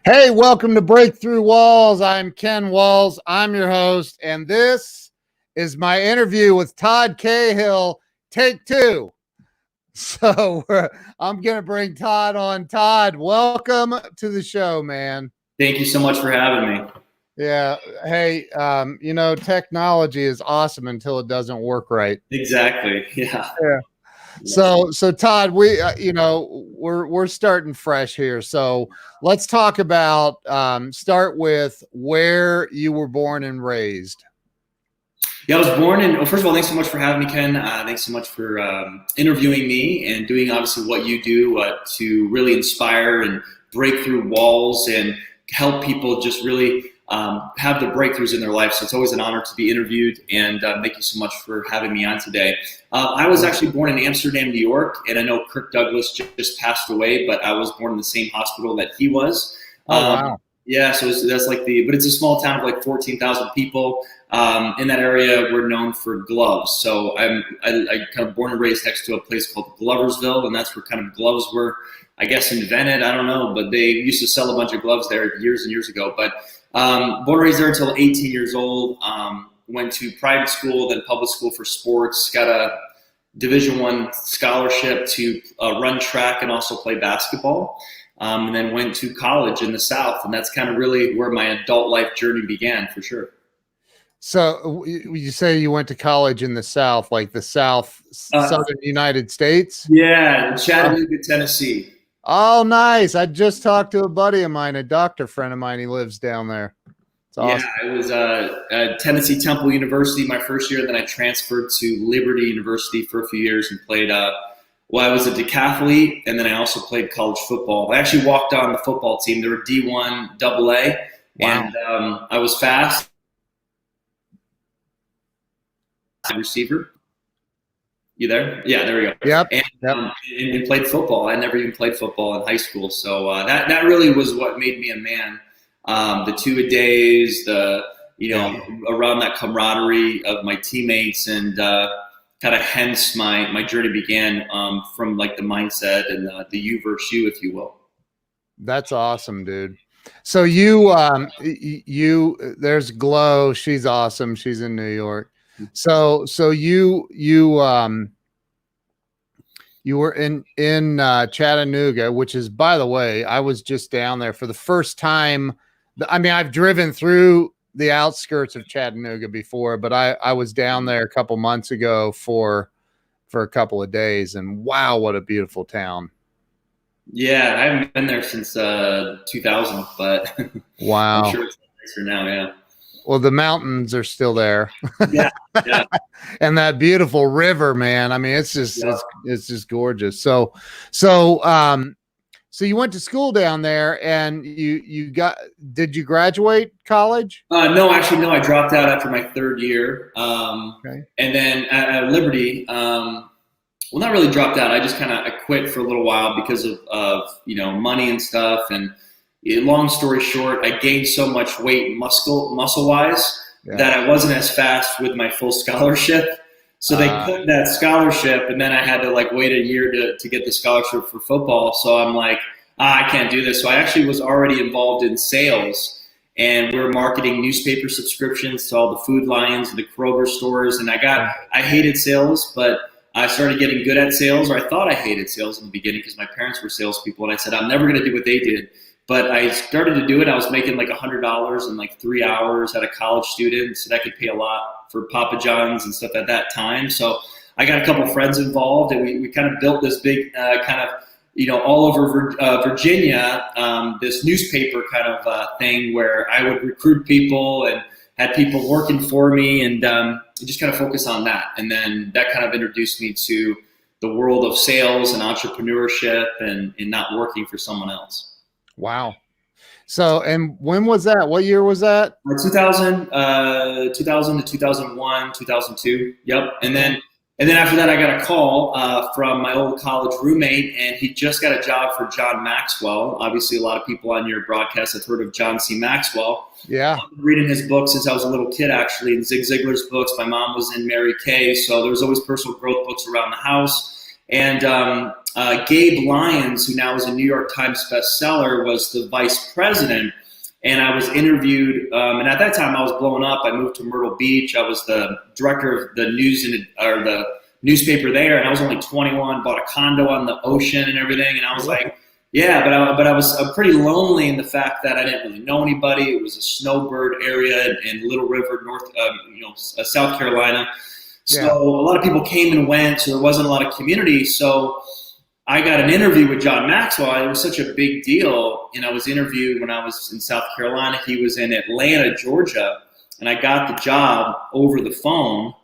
Hey, welcome to Breakthrough Walls. I'm Ken Walls. I'm your host, and this is my interview with Todd Cahill, take two. So I'm going to bring Todd on. Todd, welcome to the show, man. Thank you so much for having me. Yeah. Hey, technology is awesome until it doesn't work right. Exactly. Yeah. So Todd, we're starting fresh here. So let's talk about start with where you were born and raised. Yeah, I was born in. Well, first of all, thanks so much for having me, Ken. Thanks so much for interviewing me and doing obviously what you do to really inspire and break through walls and help people just really have the breakthroughs in their life. So it's always an honor to be interviewed, and thank you so much for having me on today. I was actually born in Amsterdam, New York, and I know Kirk Douglas just passed away, but I was born in the same hospital that he was. Wow. Yeah, so that's but it's a small town of like 14,000 people. In that area, we're known for gloves. So I kind of born and raised next to a place called Gloversville, and that's where kind of gloves were, I guess, invented. I don't know, but they used to sell a bunch of gloves there years and years ago. But born and raised there until 18 years old. Went to private school, then public school for sports. Got a Division I scholarship to run track and also play basketball. And then went to college in the South, and that's kind of really where my adult life journey began, for sure. So you say you went to college in the South, like the Southern United States? Yeah, Chattanooga, Tennessee. Oh, nice. I just talked to a buddy of mine, a doctor friend of mine. He lives down there. It's awesome. Yeah, it was at Tennessee Temple University my first year. Then I transferred to Liberty University for a few years and played I was a decathlete, and then I also played college football. I actually walked on the football team. They were D1 AA, Wow. and I was fast. Receiver. You there? Yeah, there we go. Yep. And played football. I never even played football in high school. So that really was what made me a man. The two-a-days, around that camaraderie of my teammates, and kind of hence my journey began from like the mindset and the you versus you, if you will. That's awesome, dude. So there's Glow. She's awesome. She's in New York. So you were in Chattanooga, which is, by the way, I was just down there for the first time. I mean, I've driven through the outskirts of Chattanooga before, but I was down there a couple months ago for a couple of days, and wow, what a beautiful town. Yeah, I haven't been there since 2000, but wow. I'm sure it's nicer now, yeah. Well, the mountains are still there. Yeah. And that beautiful river, man. I mean, it's just just gorgeous. So you went to school down there, and did you graduate college? No, actually, no. I dropped out after my third year. Okay. And then at Liberty, well, not really dropped out. I just I quit for a little while because of money and stuff. And long story short, I gained so much weight muscle wise that I wasn't as fast with my full scholarship. So they cut that scholarship, and then I had to wait a year to get the scholarship for football. So I'm like, I can't do this. So I actually was already involved in sales, and we were marketing newspaper subscriptions to all the Food Lions and the Kroger stores. And I hated sales, but I started getting good at sales, or I thought I hated sales in the beginning because my parents were salespeople, and I said, I'm never going to do what they did. But I started to do it. I was making like $100 in 3 hours at a college student, so that could pay a lot for Papa John's and stuff at that time. So I got a couple friends involved, and we kind of built this big all over Virginia, this newspaper kind of thing where I would recruit people and had people working for me, and just kind of focus on that. And then that kind of introduced me to the world of sales and entrepreneurship and not working for someone else. Wow. So, and when was that? What year was that? 2000 to 2001, 2002. Yep. And then after that, I got a call from my old college roommate, and he just got a job for John Maxwell. Obviously, a lot of people on your broadcast have heard of John C. Maxwell. Yeah. I've been reading his books since I was a little kid, actually, and Zig Ziglar's books. My mom was in Mary Kay, so there was always personal growth books around the house. And Gabe Lyons, who now is a New York Times bestseller, was the vice president. And I was interviewed, and at that time I was blowing up. I moved to Myrtle Beach. I was the director of the the newspaper there, and I was only 21. Bought a condo on the ocean and everything, and I was like, yeah, but I was pretty lonely in the fact that I didn't really know anybody. It was a snowbird area in Little River, South Carolina. So a lot of people came and went, so there wasn't a lot of community. So I got an interview with John Maxwell. It was such a big deal. And I was interviewed when I was in South Carolina. He was in Atlanta, Georgia. And I got the job over the phone.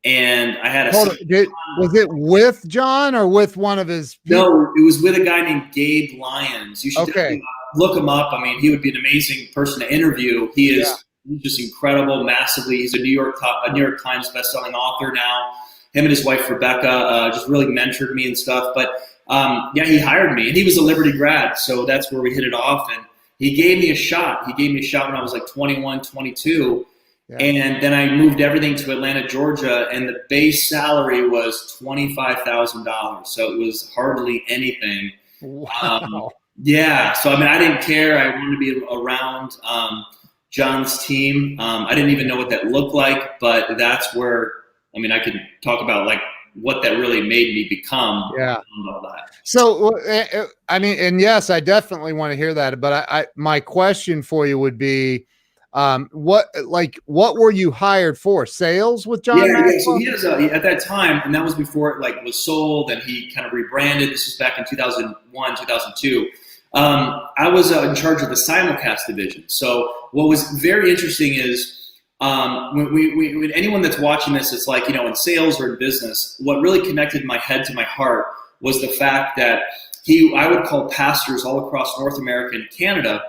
And I had was it with John or with one of his people? No, it was with a guy named Gabe Lyons. You should definitely look him up. I mean, he would be an amazing person to interview. He is just incredible, massively. He's a New York Times bestselling author now. Him and his wife, Rebecca, just really mentored me and stuff. But he hired me, and he was a Liberty grad, so that's where we hit it off. And he gave me a shot. He gave me a shot when I was like 21, 22. Yeah. And then I moved everything to Atlanta, Georgia, and the base salary was $25,000. So it was hardly anything. Wow. So I mean, I didn't care. I wanted to be around John's team. I didn't even know what that looked like, but that's where, I mean, I could talk about like what that really made me become. Yeah. All that. So, I mean, and yes, I definitely want to hear that, but my question for you would be, what were you hired for? Sales with John Maxwell? Yeah. So he has at that time, and that was before it like was sold, and he kind of rebranded. This was back in 2001, 2002. I was in charge of the simulcast division. So what was very interesting is when anyone that's watching this, it's like, in sales or in business, what really connected my head to my heart was the fact that I would call pastors all across North America and Canada,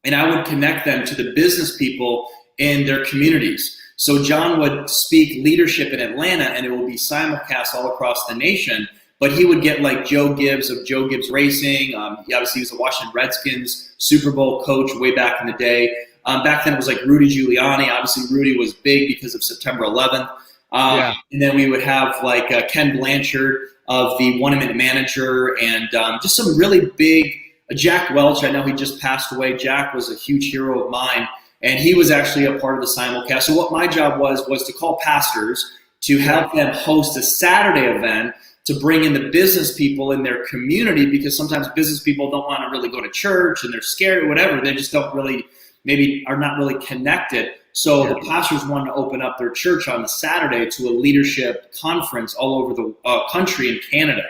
and I would connect them to the business people in their communities. So John would speak leadership in Atlanta, and it would be simulcast all across the nation. But he would get like Joe Gibbs of Joe Gibbs Racing. He was the Washington Redskins Super Bowl coach way back in the day. Back then it was like Rudy Giuliani. Obviously Rudy was big because of September 11th. And then we would have like Ken Blanchard of the 1 Minute Manager, and just some really big, Jack Welch. I know he just passed away. Jack was a huge hero of mine, and he was actually a part of the simulcast. So what my job was to call pastors to have them host a Saturday event to bring in the business people in their community, because sometimes business people don't want to really go to church and they're scared or whatever. They just don't really, maybe are not really connected. So the pastors wanted to open up their church on the Saturday to a leadership conference all over the country in Canada.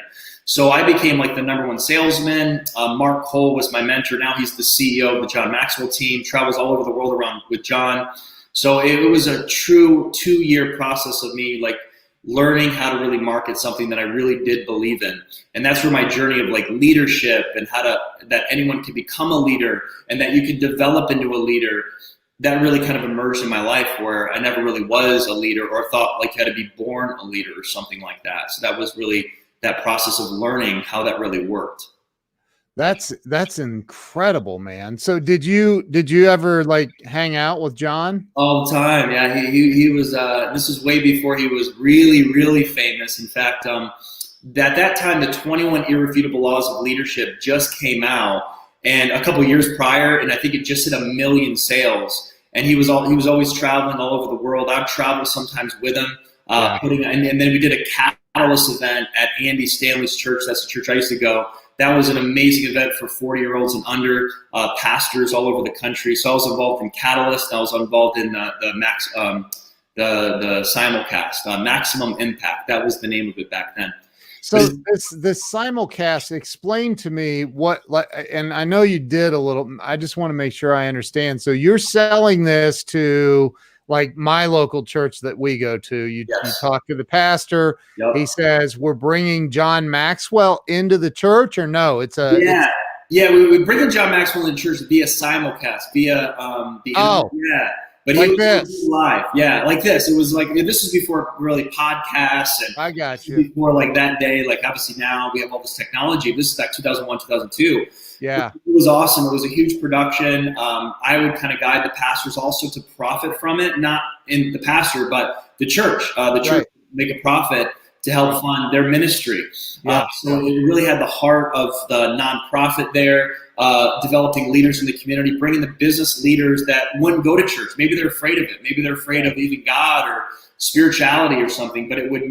So I became like the #1 salesman. Mark Cole was my mentor. Now he's the CEO of the John Maxwell team, travels all over the world around with John. So it was a true 2-year process of me like learning how to really market something that I really did believe in. And that's where my journey of like leadership and that anyone can become a leader and that you can develop into a leader, that really kind of emerged in my life, where I never really was a leader or thought like you had to be born a leader or something like that. So that was really that process of learning how that really worked. That's incredible, man. So did you ever like hang out with John? All the time. Yeah. He was, this is way before he was really, really famous. In fact, at that time, the 21 Irrefutable Laws of Leadership just came out, and a couple years prior, and I think it just hit 1 million sales. And he was always traveling all over the world. I'd travel sometimes with him, and then we did a Catalyst event at Andy Stanley's church. That's the church I used to go. That was an amazing event for 40-year-olds and under, pastors all over the country. So I was involved in Catalyst. I was involved in the simulcast, Maximum Impact. That was the name of it back then. So this simulcast, explain to me and I know you did a little, I just want to make sure I understand. So you're selling this to like my local church that we go to. You talk to the pastor. Yep. He says, we're bringing John Maxwell into the church, or no? We bring in John Maxwell in the church via simulcast, via but like he this was live. Yeah, like this. It was like, this was before really podcasts, and I got you. Before like that day, like obviously now we have all this technology. This is like 2001, 2002. Yeah. It was awesome. It was a huge production. I would kind of guide the pastors also to profit from it, not in the pastor, but the church. The church make a profit to help fund their ministry. So it really had the heart of the nonprofit there, developing leaders in the community, bringing the business leaders that wouldn't go to church. Maybe they're afraid of it. Maybe they're afraid of even God or spirituality or something, but it would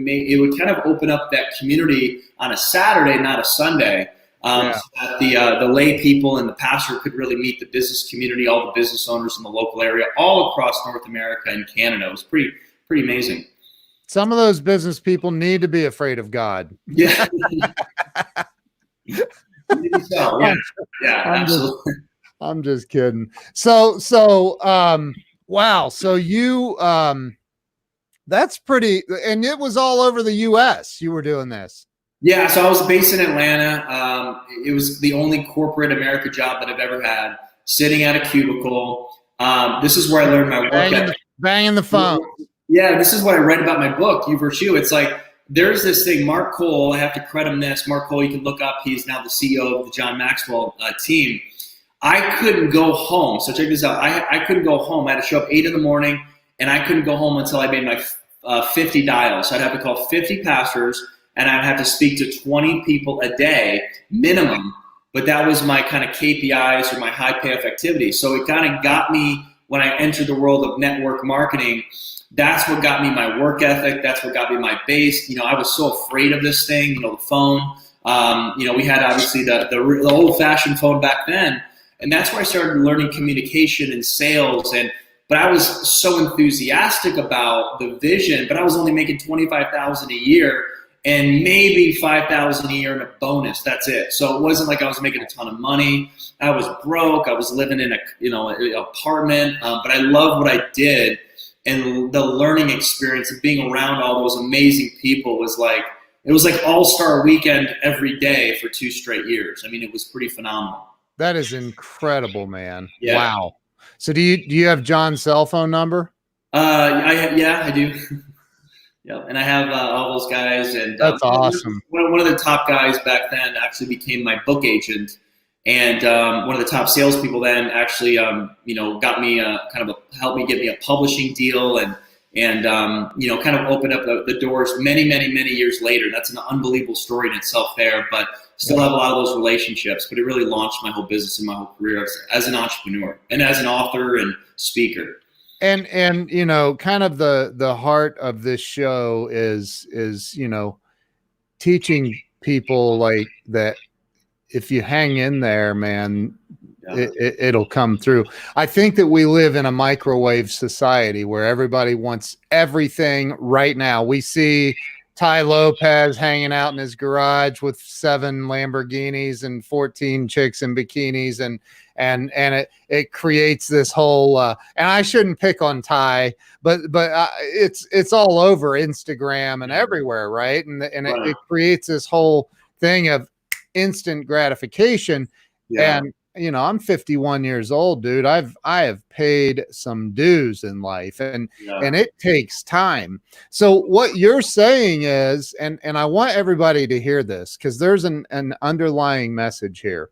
kind of open up that community on a Saturday, not a Sunday. So that the lay people and the pastor could really meet the business community, all the business owners in the local area, all across North America and Canada. It was pretty amazing. Some of those business people need to be afraid of God. Yeah. Maybe so. Yeah, absolutely. I'm just kidding. So wow. So you that's pretty, and it was all over the US you were doing this. Yeah, so I was based in Atlanta. It was the only corporate America job that I've ever had, sitting at a cubicle. This is where I learned my work ethic. Banging the phone. Yeah, this is what I read about my book, You Virtue. It's like, there's this thing, Mark Cole, I have to credit him this. Mark Cole, you can look up, he's now the CEO of the John Maxwell team. I couldn't go home. So check this out. I couldn't go home. I had to show up 8 in the morning, and I couldn't go home until I made my 50 dials. So I'd have to call 50 pastors, and I'd have to speak to 20 people a day minimum. But that was my kind of KPIs or my high payoff activity. So it kind of got me, when I entered the world of network marketing, that's what got me my work ethic. That's what got me my base. I was so afraid of this thing, the phone. We had obviously the old fashioned phone back then. And that's where I started learning communication and sales. But I was so enthusiastic about the vision, but I was only making $25,000 a year and maybe $5,000 a year in a bonus. That's it. So it wasn't like I was making a ton of money. I was broke. I was living in an apartment. But I loved what I did, and the learning experience of being around all those amazing people was like all-star weekend every day for 2 straight years. I mean, it was pretty phenomenal. That is incredible, man. Yeah. Wow. So do you have John's cell phone number? I do. Yeah, and I have all those guys, and that's awesome. One of the top guys back then actually became my book agent, and one of the top salespeople then actually, got me helped me get me a publishing deal, and kind of opened up the doors many years later. That's an unbelievable story in itself there, but still have a lot of those relationships. But it really launched my whole business and my whole career as an entrepreneur and as an author and speaker. And kind of the heart of this show is teaching people like that. If you hang in there, man, it'll come through. I think that we live in a microwave society where everybody wants everything right now. We see Ty Lopez hanging out in his garage with 7 Lamborghinis and 14 chicks in bikinis, and it creates this whole and I shouldn't pick on Ty, but it's all over Instagram and everywhere, right? And it creates this whole thing of instant gratification. And I'm 51 years old, dude. I have paid some dues in life, and it takes time. So what you're saying is, and I want everybody to hear this, because there's an underlying message here.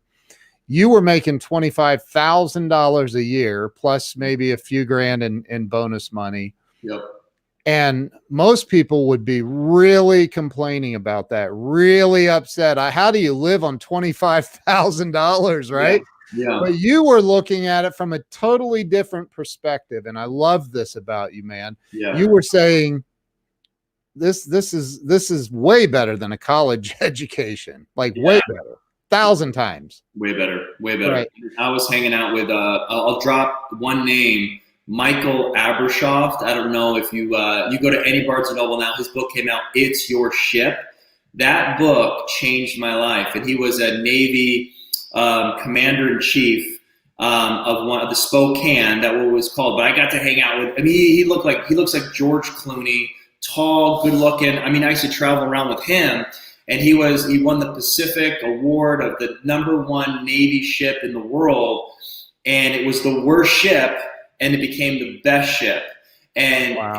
You were making $25,000 a year plus maybe a few grand in bonus money. Yep. And most people would be really complaining about that, really upset. How do you live on $25,000, right? Yeah. But you were looking at it from a totally different perspective, and I love this about you, man. Yeah. You were saying this is way better than a college education, like way better, 1,000 times. Way better. Right. I was hanging out with I'll drop one name, Michael Abershoft. I don't know if you go to any Barnes & Noble now. His book came out, It's Your Ship. That book changed my life, and he was a Navy commander-in-chief of one of the Spokane, that what it was called. But I got to hang out with. I mean, he looks like George Clooney, tall, good-looking. I mean, I used to travel around with him, and he won the Pacific Award of the #1 Navy ship in the world, and it was the worst ship, and it became the best ship. And I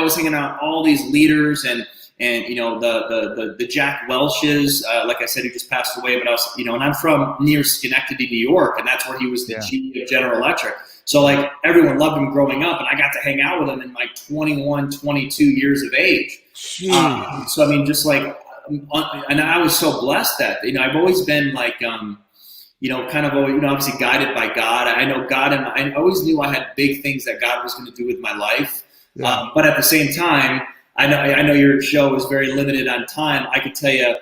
was hanging out with all these leaders, and and the Jack Welch's, like I said, who just passed away. But I was, and I'm from near Schenectady, New York, and that's where he was the GM of General Electric. So like everyone loved him growing up, and I got to hang out with him in like 21, 22 years of age. So I mean, just like, and I was so blessed that I've always been like. Kind of, obviously guided by God. I know God, and I always knew I had big things that God was going to do with my life. Yeah. But at the same time, I know your show is very limited on time. I could tell you,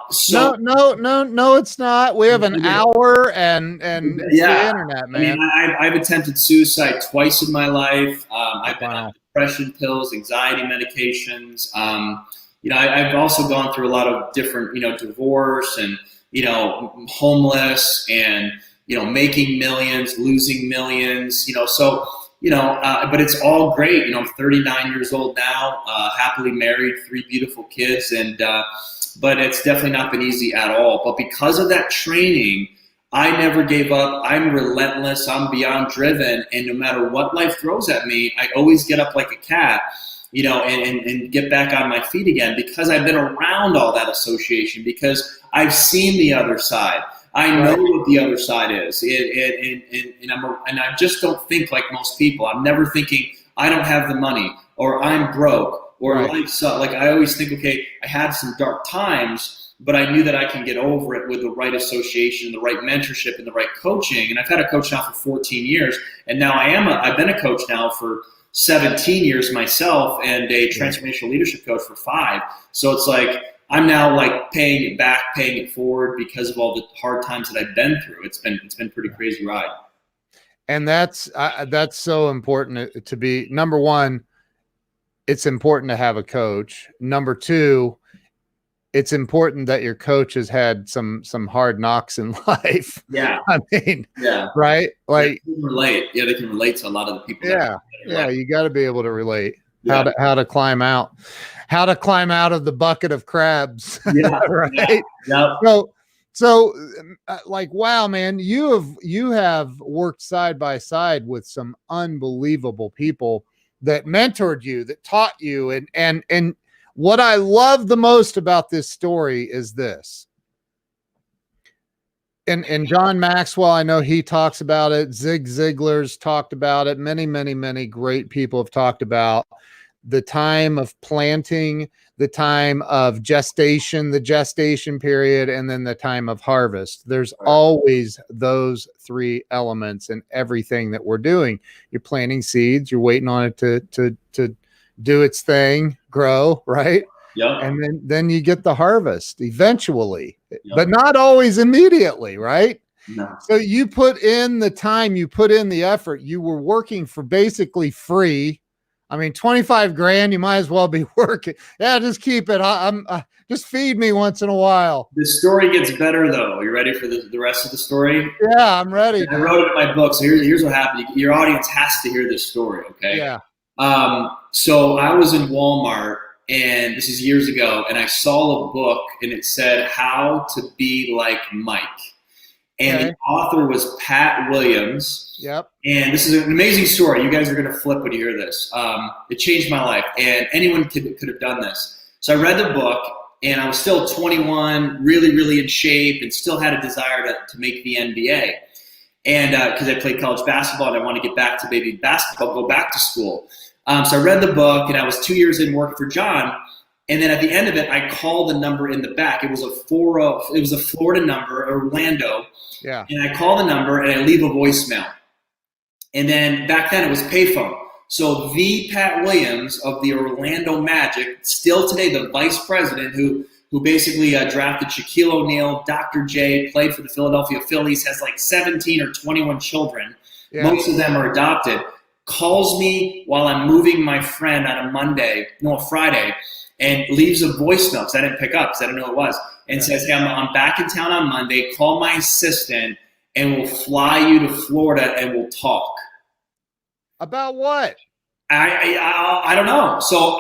so no, it's not. We have an hour, and it's the internet, man. I mean, I've attempted suicide twice in my life. I've been on depression pills, anxiety medications. I've also gone through a lot of different, divorce and. Homeless and, making millions, losing millions, but it's all great. I'm 39 years old now, happily married, 3 beautiful kids. But it's definitely not been easy at all. But because of that training, I never gave up. I'm relentless. I'm beyond driven. And no matter what life throws at me, I always get up like a cat. And get back on my feet again because I've been around all that association, because I've seen the other side. I know what the other side is. And I just don't think like most people. I'm never thinking I don't have the money or I'm broke or life sucks. Like I always think, okay, I had some dark times, but I knew that I can get over it with the right association, the right mentorship, and the right coaching. And I've had a coach now for 14 years. And now I've been a coach now for 17 years myself, and a transformational leadership coach for 5. So it's like I'm now like paying it back, paying it forward because of all the hard times that I've been through. It's been a pretty crazy ride. And that's so important to be. Number one, it's important to have a coach. Number two, it's important that your coach has had some hard knocks in life. Yeah. I mean, right? Like they can relate. Yeah, they can relate to a lot of the people. Yeah, you got to be able to relate. How to climb out. How to climb out of the bucket of crabs. Yeah. Right? Yeah. So like, wow, man, you have worked side by side with some unbelievable people that mentored you, that taught you, and what I love the most about this story is this. And John Maxwell, I know he talks about it. Zig Ziglar's talked about it. Many, many, many great people have talked about the time of planting, the time of gestation, the gestation period, and then the time of harvest. There's always those 3 elements in everything that we're doing. You're planting seeds. You're waiting on it to do its thing, grow, right? Yeah. And then you get the harvest eventually, but not always immediately, right? No. So you put in the time, you put in the effort, you were working for basically free. I mean, 25 grand, you might as well be working. Yeah, just keep it. Just feed me once in a while. The story gets better though. Are you ready for the rest of the story? Yeah, I'm ready. I wrote it in my book. So here's what happened. Your audience has to hear this story. Okay. Yeah. So I was in Walmart, and this is years ago, and I saw a book, and it said How to Be Like Mike. And the author was Pat Williams. Yep. And this is an amazing story. You guys are going to flip when you hear this. It changed my life, and anyone could have done this. So I read the book, and I was still 21, really, really in shape, and still had a desire to make the NBA. And because I played college basketball, and I wanted to get back to maybe basketball, go back to school. So I read the book, and I was 2 years in working for John. And then at the end of it, I called the number in the back. It was a Florida number, Orlando. Yeah. And I call the number, and I leave a voicemail. And then back then it was payphone. So the Pat Williams of the Orlando Magic, still today the vice president who basically drafted Shaquille O'Neal, Dr. J, played for the Philadelphia Phillies, has like 17 or 21 children. Yeah. Most of them are adopted. Calls me while I'm moving my friend on a Friday, and leaves a voice note because I didn't pick up because I didn't know who it was, and says, hey, I'm back in town on Monday. Call my assistant, and we'll fly you to Florida, and we'll talk. About what? I don't know. So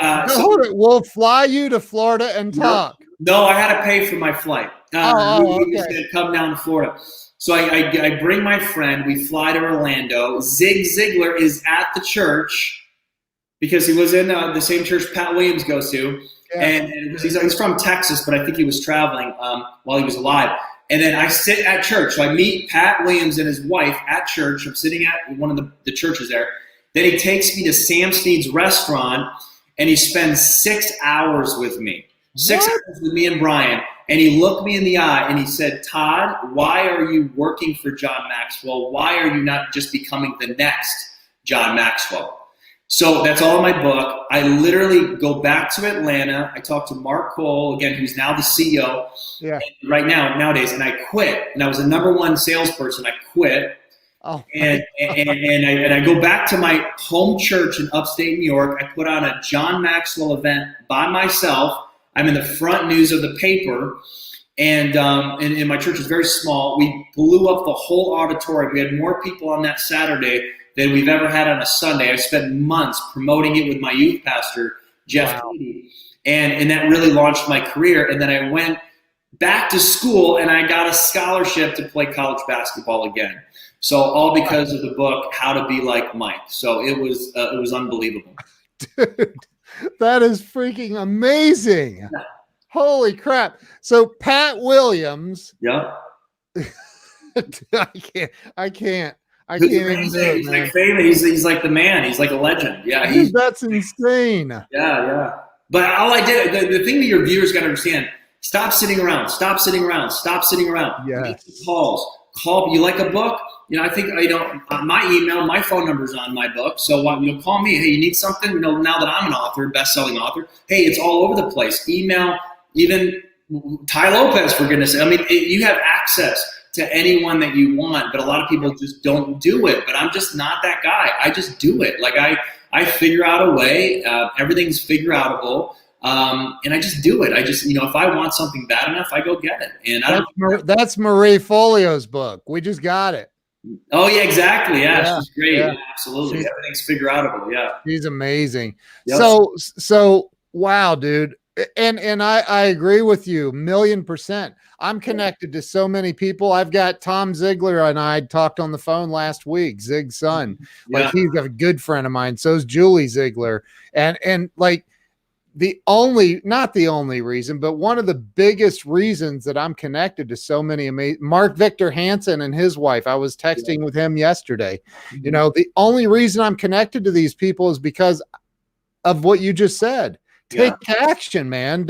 we'll fly you to Florida and talk. No, I had to pay for my flight. Okay. He said, come down to Florida. So I bring my friend. We fly to Orlando. Zig Ziglar is at the church because he was in the same church Pat Williams goes to. and he's from Texas, but I think he was traveling while he was alive. And then I sit at church. So I meet Pat Williams and his wife at church. I'm sitting at one of the churches there. Then he takes me to Sam Snead's restaurant, and he spends 6 hours with me. 6 hours with me and Brian. And he looked me in the eye and he said, Todd, why are you working for John Maxwell? Why are you not just becoming the next John Maxwell? So that's all in my book. I literally go back to Atlanta. I talked to Mark Cole, again, who's now the CEO nowadays, and I quit. And I was the #1 salesperson. I quit. Oh. And I go back to my home church in upstate New York. I put on a John Maxwell event by myself. I'm in the front news of the paper. And my church is very small. We blew up the whole auditorium. We had more people on that Saturday than we've ever had on a Sunday. I spent months promoting it with my youth pastor, Jeff Cady, and that really launched my career. And then I went back to school and I got a scholarship to play college basketball again. So all because of the book, How to Be Like Mike. So it was unbelievable. Dude, that is freaking amazing. Yeah. Holy crap. So Pat Williams. Yeah. I can't. He's like famous. He's like the man. He's like a legend. Yeah, that's insane. Yeah. But all I did, the thing that your viewers got to understand: stop sitting around. Yeah. Make calls. Call. You like a book? I think my email, my phone number's on my book. So call me. Hey, you need something? Now that I'm an author, best-selling author. Hey, it's all over the place. Email, even Ty Lopez, for goodness sake. I mean, you have access to anyone that you want, but a lot of people just don't do it. But I'm just not that guy. I just do it. Like I figure out a way. Everything's figure outable. And I just do it. I just, if I want something bad enough, I go get it. And that's Marie Folio's book. We just got it. Oh yeah, exactly. Yeah. She's great. Yeah, absolutely. Everything's figure outable. Yeah. She's amazing. Yep. So wow, dude. And I agree with you 1,000,000%. I'm connected to so many people. I've got Tom Ziegler and I talked on the phone last week, Zig's son. Like he's a good friend of mine. So is Julie Ziegler. And like not the only reason, but one of the biggest reasons that I'm connected to so many amazing Mark Victor Hansen and his wife. I was texting with him yesterday. The only reason I'm connected to these people is because of what you just said. Take action, man.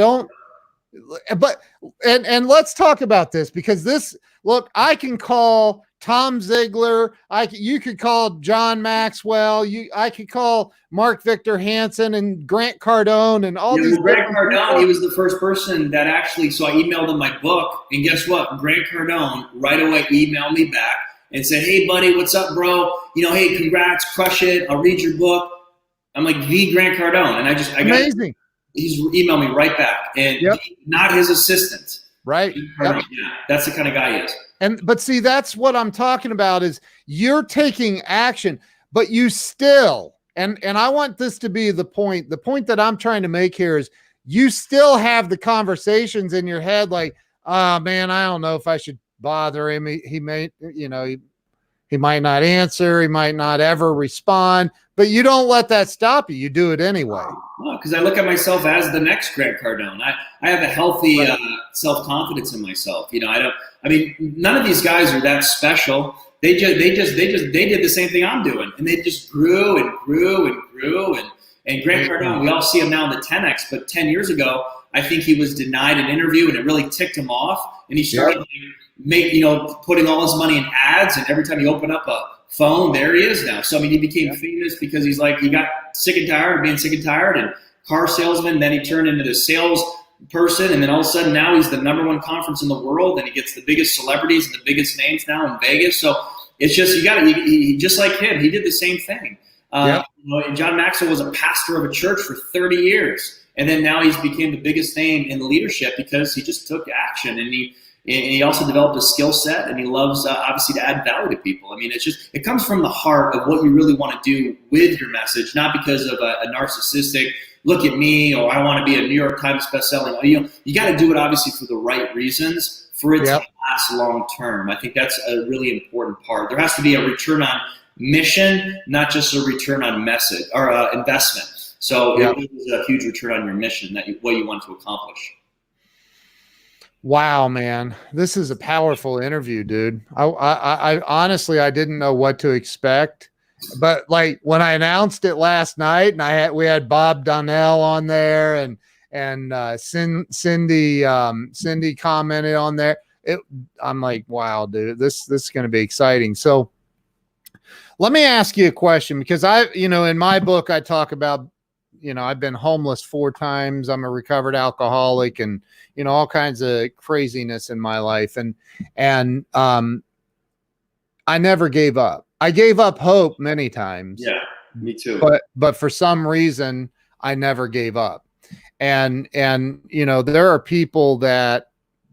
And let's talk about this because I can call Tom Ziegler. You could call John Maxwell. I could call Mark Victor Hansen and Grant Cardone and all these. Grant Cardone, he was the first person that actually, so I emailed him my book, and guess what? Grant Cardone right away emailed me back and said, hey buddy, what's up, bro? Hey, congrats, crush it. I'll read your book. I'm like, the Grant Cardone. And I got amazing. He's emailed me right back, and not his assistant. Right. Yeah, that's the kind of guy he is. But see, that's what I'm talking about is you're taking action, but you still, and I want this to be the point that I'm trying to make here is you still have the conversations in your head. Like, oh man, I don't know if I should bother him. He may, he might not answer. He might not ever respond, but you don't let that stop you. You do it anyway. Because I look at myself as the next Grant Cardone. I have a healthy self-confidence in myself. None of these guys are that special. They did the same thing I'm doing, and they just grew and grew and grew. And Grant Cardone, we all see him now in the 10X, but 10 years ago, I think he was denied an interview, and it really ticked him off. And he started putting all his money in ads, and every time he opened up a phone, there he is now. So he became famous because he got sick and tired of being sick and tired and car salesman. Then he turned into the sales person, and then all of a sudden now he's the #1 conference in the world, and he gets the biggest celebrities and the biggest names now in Vegas. So it's just he just like him, he did the same thing. John Maxwell was a pastor of a church for 30 years, and then now he's became the biggest name in leadership because he just took action, and he also developed a skill set, and he loves obviously to add value to people. It comes from the heart of what you really want to do with your message, not because of a narcissistic look at me, or I want to be a New York Times bestselling. You got to do it obviously for the right reasons for it to last long term. I think that's a really important part. There has to be a return on mission, not just a return on message or investment. So Yep. it was a huge return on your mission, what you want to accomplish. Wow, man, this is a powerful interview, dude. I honestly, I didn't know what to expect, but like when I announced it last night, and we had Bob Donnell on there, and Cindy commented on there. I'm like, wow, dude, this is going to be exciting. So let me ask you a question, because in my book, I talk about, I've been homeless 4 times. I'm a recovered alcoholic, and, all kinds of craziness in my life. And I never gave up. I gave up hope many times. Yeah, me too. But for some reason, I never gave up. And, there are people that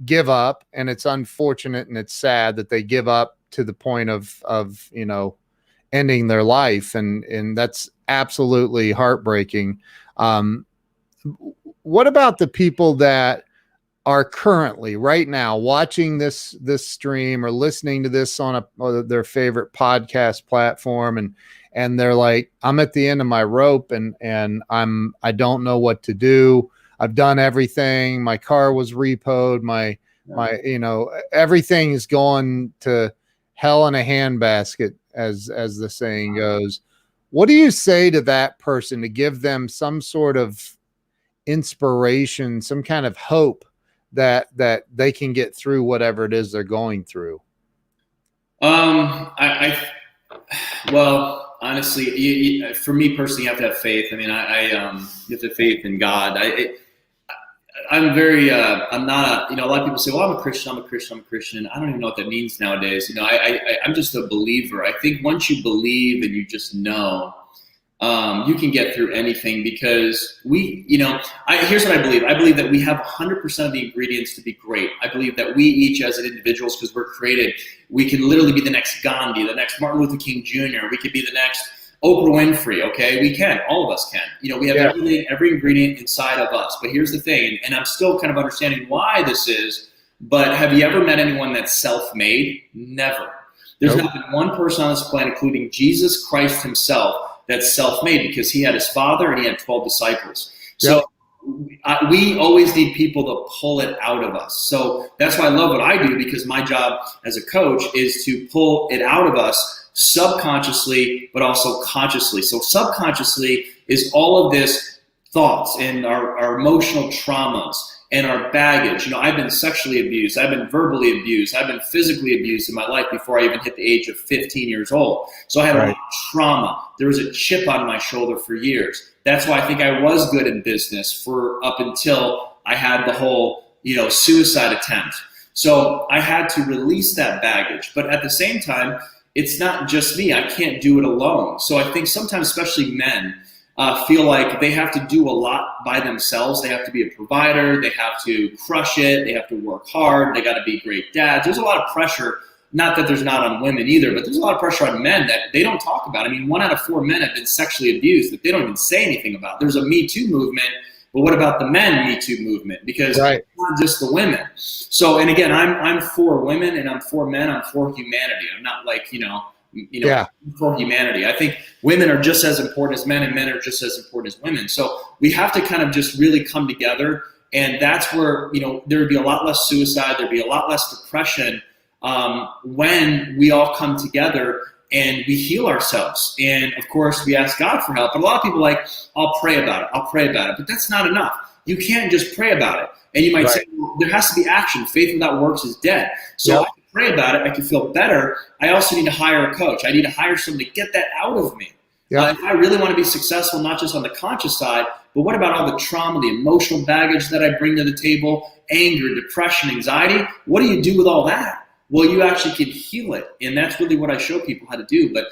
give up, and it's unfortunate and it's sad that they give up to the point of, ending their life. And that's absolutely heartbreaking. What about the people that are currently right now watching this stream or listening to this on their favorite podcast platform, and they're like, I'm at the end of my rope, and I don't know what to do. I've done everything. My car was repoed. My everything is going to hell in a handbasket, as the saying goes. What do you say to that person to give them some sort of inspiration, some kind of hope that they can get through whatever it is they're going through? Well, honestly, for me personally, you have to have faith. I mean, you have to have faith in God. I'm very, I'm not a lot of people say, well, I'm a Christian. I don't even know what that means nowadays. I'm just a believer. I think once you believe and you just know, you can get through anything, because here's what I believe. I believe that we have 100% of the ingredients to be great. I believe that we each as individuals, because we're created, we can literally be the next Gandhi, the next Martin Luther King Jr. We could be the next Oprah Winfrey. Okay. We can, all of us can, we have everything, every ingredient inside of us. But here's the thing, and I'm still kind of understanding why this is, but have you ever met anyone that's self-made? Never. There's not been one person on this planet, including Jesus Christ himself, that's self-made, because he had his father and he had 12 disciples. So we always need people to pull it out of us. So that's why I love what I do, because my job as a coach is to pull it out of us subconsciously, but also consciously. So subconsciously is all of this thoughts and our emotional traumas and our baggage. I've been sexually abused. I've been verbally abused. I've been physically abused in my life before I even hit the age of 15 years old. So I had a lot of trauma. There was a chip on my shoulder for years. That's why I think I was good in business up until I had the whole, suicide attempt. So I had to release that baggage. But at the same time, it's not just me. I can't do it alone. So I think sometimes, especially men, feel like they have to do a lot by themselves. They have to be a provider. They have to crush it. They have to work hard. They got to be great dads. There's a lot of pressure. Not that there's not on women either, but there's a lot of pressure on men that they don't talk about. I mean, 1 out of 4 men have been sexually abused that they don't even say anything about. There's a Me Too movement, but what about the men Me Too movement? Because it's not just the women. So, and again, I'm for women and I'm for men. I'm for humanity. I'm not like, for humanity. I think women are just as important as men, and men are just as important as women. So we have to kind of just really come together, and that's where, there would be a lot less suicide, there'd be a lot less depression when we all come together and we heal ourselves. And of course, we ask God for help. But a lot of people are like, I'll pray about it. But that's not enough. You can't just pray about it. And you might say, well, there has to be action. Faith without works is dead. So I can pray about it. I can feel better. I also need to hire a coach. I need to hire someone to get that out of me. If I really want to be successful, not just on the conscious side, but what about all the trauma, the emotional baggage that I bring to the table, anger, depression, anxiety? What do you do with all that? Well, you actually can heal it. And that's really what I show people how to do. But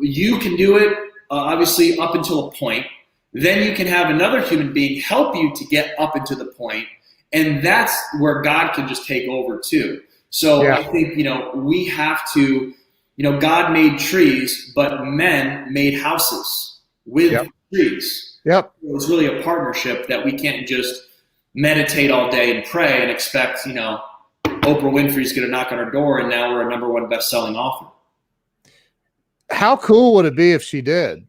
you can do it, obviously, up until a point. Then you can have another human being help you to get up into the point. And that's where God can just take over too. So I think, we have to, God made trees, but men made houses with trees. It was really a partnership that we can't just meditate all day and pray and expect, Oprah Winfrey's going to knock on our door and now we're a #1 best-selling author. How cool would it be if she did?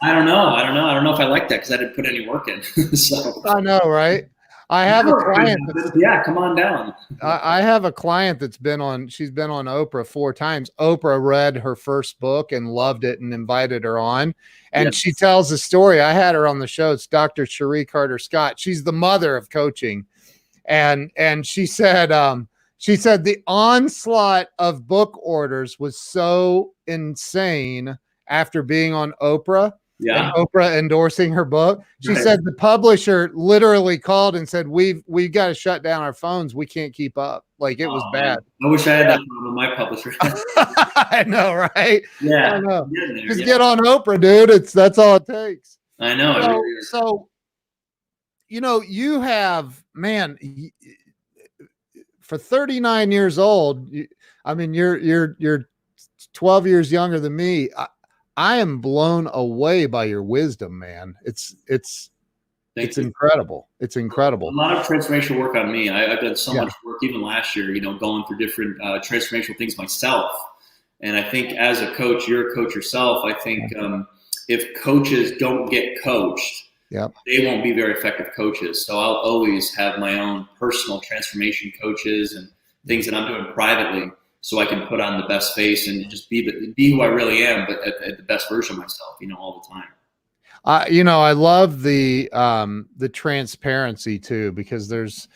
I don't know. I don't know if I like that because I didn't put any work in. So I know, right? I have a client that's yeah, come on down. I have a client that's she's been on Oprah 4 times. Oprah read her first book and loved it and invited her on. And Yes. she tells the story. I had her on the show. It's Dr. Cherie Carter Scott. She's the mother of coaching. And she said the onslaught of book orders was so insane after being on Oprah. Yeah. And Oprah endorsing her book. She Right. said the publisher literally called and said, we've got to shut down our phones. We can't keep up. Like it was bad. Man. I wish I had that problem with my publisher. I know, right? Yeah. I know. There, Just get on Oprah, dude. That's all it takes. I know. So you have, man, for 39 years old, I mean, you're 12 years younger than me. I am blown away by your wisdom, man. It's incredible. It's incredible. A lot of transformational work on me. I've done so much work, even last year, going through different transformational things myself. And I think as a coach, you're a coach yourself. I think if coaches don't get coached, they won't be very effective coaches. So I'll always have my own personal transformation coaches and things that I'm doing privately, so I can put on the best face and just be who I really am, but at the best version of myself, all the time. I love the transparency too, because there's,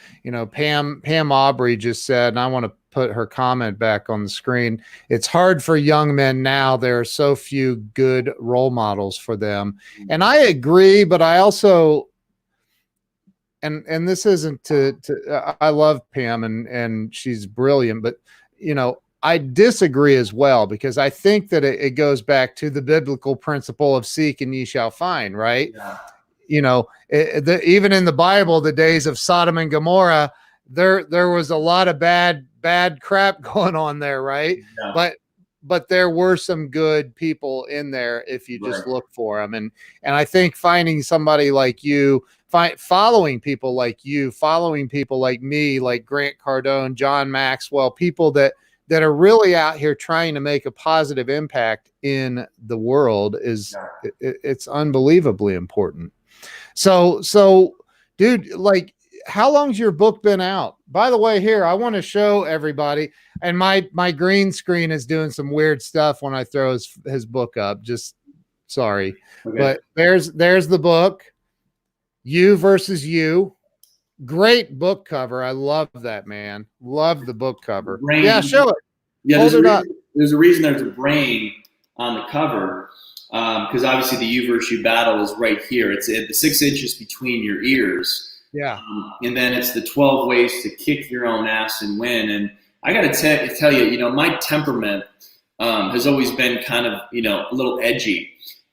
Pam Aubrey just said, and I want to put her comment back on the screen. It's hard for young men now. There are so few good role models for them. And I agree, but I also, and this isn't I love Pam and she's brilliant, but I disagree as well, because I think that it goes back to the biblical principle of seek and ye shall find, right? Yeah. Even in the Bible, the days of Sodom and Gomorrah, there was a lot of bad crap going on there, right? Yeah. But there were some good people in there if you just look for them. And I think finding somebody like you, following people like you, following people like me, like Grant Cardone, John Maxwell, people that are really out here trying to make a positive impact in the world it's unbelievably important. So dude, like, how long's your book been out? By the way, here, I want to show everybody, and my green screen is doing some weird stuff when I throw his book up. Just sorry. Okay. But there's the book, You versus You. Great book cover. I love that, man. Love the book cover. Brain. Yeah, show it. Yeah, there's a reason there's a brain on the cover, because obviously the You versus You battle is right here. It's at the 6 inches between your ears. Yeah. And then it's the 12 ways to kick your own ass and win. And I got to tell you, my temperament has always been kind of, a little edgy.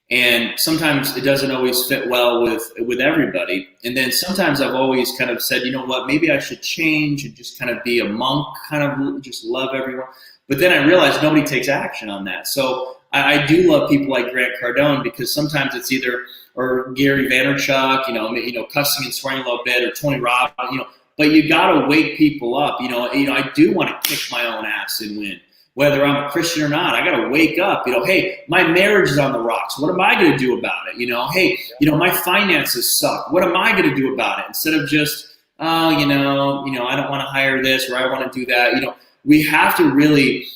And sometimes it doesn't always fit well with everybody. And then sometimes I've always kind of said, maybe I should change and just kind of be a monk, kind of just love everyone. But then I realized nobody takes action on that. So I do love people like Grant Cardone, because sometimes it's either, or Gary Vaynerchuk, cussing and swearing a little bit, or Tony Robbins, but you got to wake people up. I do want to kick my own ass and win. Whether I'm a Christian or not, I got to wake up. Hey, my marriage is on the rocks. What am I going to do about it? Hey, my finances suck. What am I going to do about it? Instead of just, I don't want to hire this, or I want to do that. We have to really,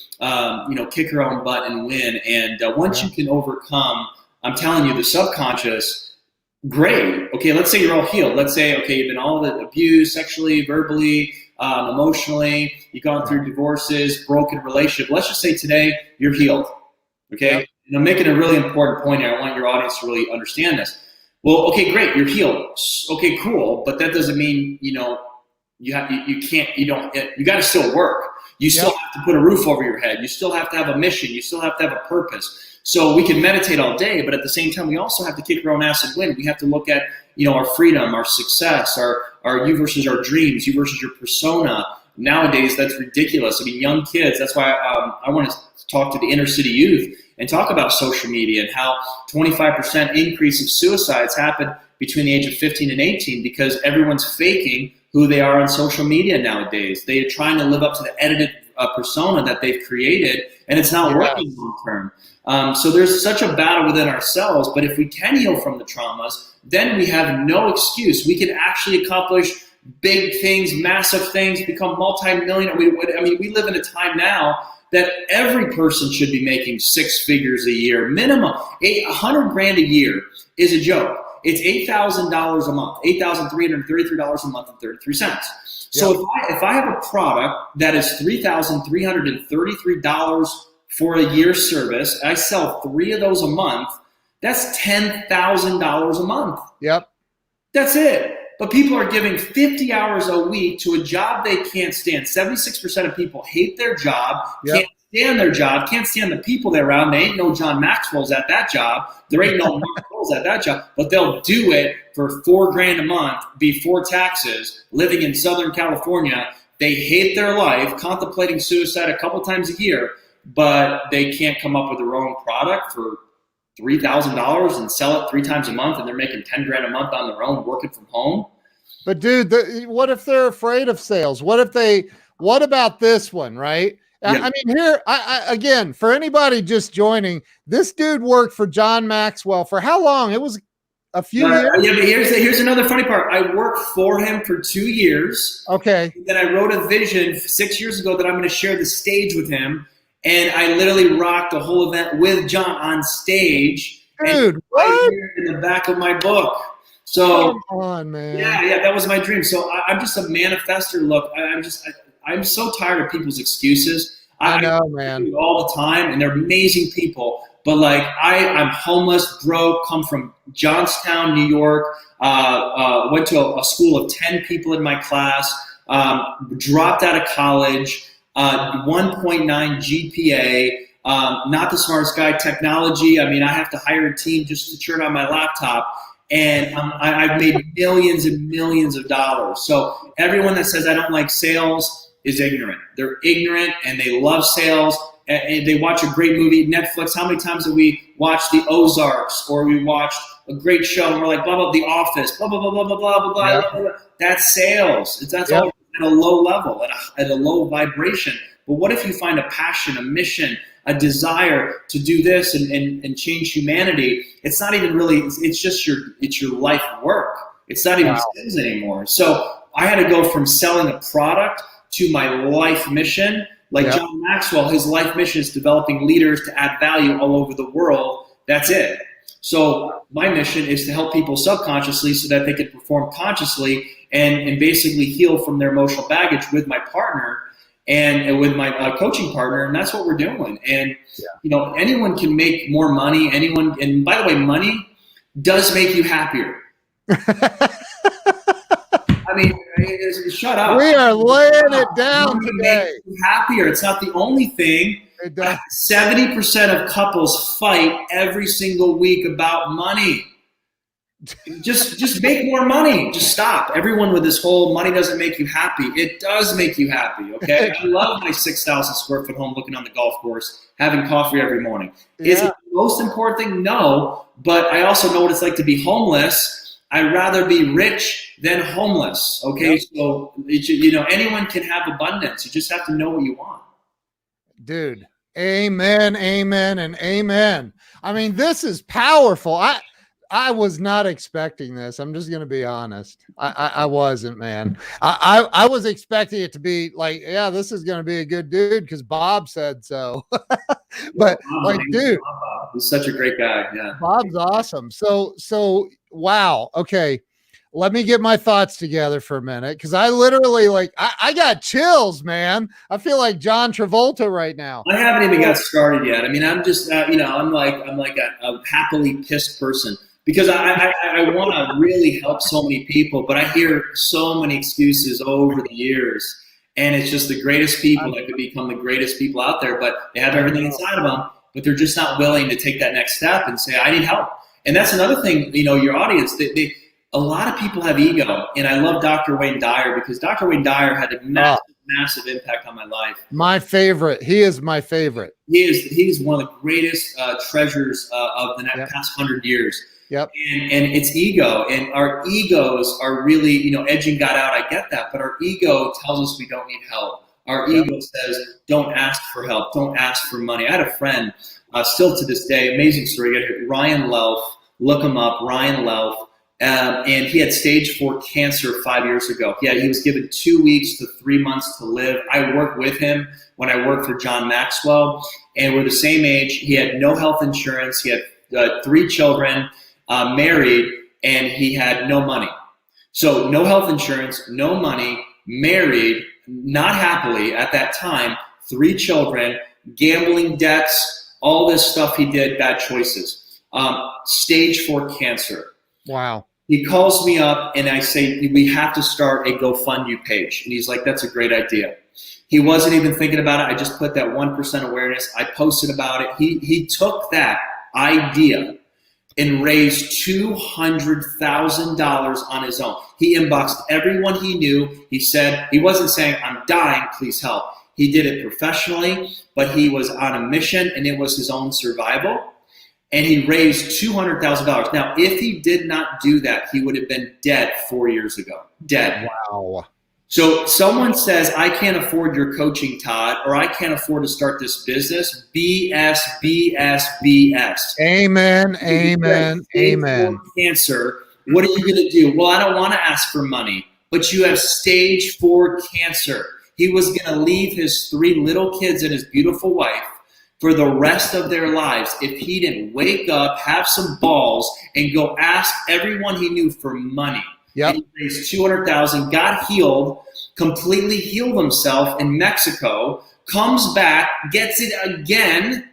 kick our own butt and win. And once you can overcome, I'm telling you, the subconscious, great. Okay, let's say you're all healed. Let's say, okay, you've been all abused sexually, verbally, emotionally, you've gone through divorces, broken relationship. Let's just say today you're healed. Okay. Yep. And I'm making a really important point here. I want your audience to really understand this. Well, okay, great. You're healed. Okay, cool. But that doesn't mean, you got to still work. You still have to put a roof over your head. You still have to have a mission. You still have to have a purpose. So we can meditate all day, but at the same time, we also have to kick our own ass and win. We have to look at, our freedom, our success, our you versus our dreams, you versus your persona. Nowadays, that's ridiculous. I mean, young kids, that's why I want to talk to the inner city youth and talk about social media and how 25% increase of suicides happen between the age of 15 and 18 because everyone's faking who they are on social media nowadays. They are trying to live up to the edited persona that they've created, and it's not Yes. working long term. So there's such a battle within ourselves. But if we can heal from the traumas, then we have no excuse. We can actually accomplish big things, massive things, become multi-millionaire. We live in a time now that every person should be making 6 figures a year minimum. $100,000 a year is a joke. It's $8,000 a month, $8,333 a month and 33 cents. So if I have a product that is $3,333 for a year service, I sell 3 of those a month, that's $10,000 a month. Yep. That's it. But people are giving 50 hours a week to a job they can't stand. 76% of people hate their job, can't stand their job, can't stand the people they're around. They ain't no John Maxwell's at that job. There ain't no Mark Coles at that job. But they'll do it for $4,000 a month before taxes, living in Southern California. They hate their life, contemplating suicide a couple times a year, but they can't come up with their own product for $3,000 and sell it 3 times a month, and they're making $10,000 a month on their own working from home. But dude, what if they're afraid of sales? What about this one, right? Yeah. I mean, here, again, for anybody just joining, this dude worked for John Maxwell for how long? It was a few years. Yeah, but here's another funny part. I worked for him for 2 years. Okay. Then I wrote a vision 6 years ago that I'm going to share the stage with him. And I literally rocked the whole event with John on stage. Dude, what? Right here in the back of my book. So, come on, man. Yeah, that was my dream. So I'm just a manifester. Look, I'm so tired of people's excuses. I know, man. All the time, and they're amazing people. But like, I'm homeless, broke, come from Johnstown, New York. Went to a school of 10 people in my class. Dropped out of college. 1.9 GPA, not the smartest guy. Technology, I mean, I have to hire a team just to turn on my laptop, and I've made millions and millions of dollars. So everyone that says I don't like sales is ignorant. They're ignorant, and they love sales, and they watch a great movie, Netflix. How many times have we watched The Ozarks, or we watched a great show, and we're like, blah, blah, The Office, blah, blah, blah, blah, blah, blah, blah, blah, blah, blah. That's sales. That's all at a low level, at a low vibration. But what if you find a passion, a mission, a desire to do this and change humanity? It's not even really, it's just your life work. It's not even sales anymore. So I had to go from selling a product to my life mission. Like John Maxwell, his life mission is developing leaders to add value all over the world. That's it. So my mission is to help people subconsciously so that they can perform consciously and basically heal from their emotional baggage with my partner and with my coaching partner. And that's what we're doing. And, anyone can make more money. And by the way, money does make you happier. I mean, shut up. We are laying it down today. Make you happier. It's not the only thing. 70% of couples fight every single week about money. Just make more money. Just stop. Everyone with this whole money doesn't make you happy. It does make you happy, okay? I love my 6,000 square foot home looking on the golf course, having coffee every morning. Is it the most important thing? No. But I also know what it's like to be homeless. I'd rather be rich than homeless, okay? So, anyone can have abundance. You just have to know what you want. Dude, amen, amen, and amen. I mean, this is powerful. I was not expecting this. I'm just going to be honest. I wasn't, man. I was expecting it to be like, this is going to be a good dude because Bob said so. But dude, he's such a great guy. Yeah. Bob's awesome. So wow. Okay. Let me get my thoughts together for a minute. Cause I literally I got chills, man. I feel like John Travolta right now. I haven't even got started yet. I mean, I'm just, I'm like a happily pissed person. Because I want to really help so many people, but I hear so many excuses over the years, and it's just the greatest people that could become the greatest people out there, but they have everything inside of them, but they're just not willing to take that next step and say, I need help. And that's another thing, your audience, a lot of people have ego, and I love Dr. Wayne Dyer because Dr. Wayne Dyer had a massive impact on my life. My favorite. He is my favorite. He's one of the greatest treasures of the past 100 years. Yep. And it's ego, and our egos are really, edging God out. I get that, but our ego tells us we don't need help. Our ego says, don't ask for help. Don't ask for money. I had a friend, still to this day, amazing story. Ryan Lelf, look him up, Ryan Lelf. And he had stage 4 cancer 5 years ago. He was given 2 weeks to 3 months to live. I worked with him when I worked for John Maxwell, and we're the same age. He had no health insurance. He had 3 children, married, and he had no money. So no health insurance, no money, married, not happily at that time, 3 children, gambling debts, all this stuff he did, bad choices. Stage 4 cancer. Wow. He calls me up and I say, we have to start a GoFundMe page. And he's like, that's a great idea. He wasn't even thinking about it. I just put that 1% awareness. I posted about it. He took that idea and raised $200,000 on his own. He inboxed everyone he knew. He said, he wasn't saying, I'm dying, please help. He did it professionally, but he was on a mission and it was his own survival. And he raised $200,000. Now, if he did not do that, he would have been dead 4 years ago. Dead. Wow. So someone says, I can't afford your coaching, Todd, or I can't afford to start this business. BS, BS, BS. Amen, amen, amen. Cancer, what are you going to do? Well, I don't want to ask for money, but you have stage 4 cancer. He was going to leave his 3 little kids and his beautiful wife for the rest of their lives if he didn't wake up, have some balls, and go ask everyone he knew for money. Yep. And he raised $200,000, got healed, completely healed himself in Mexico, comes back, gets it again,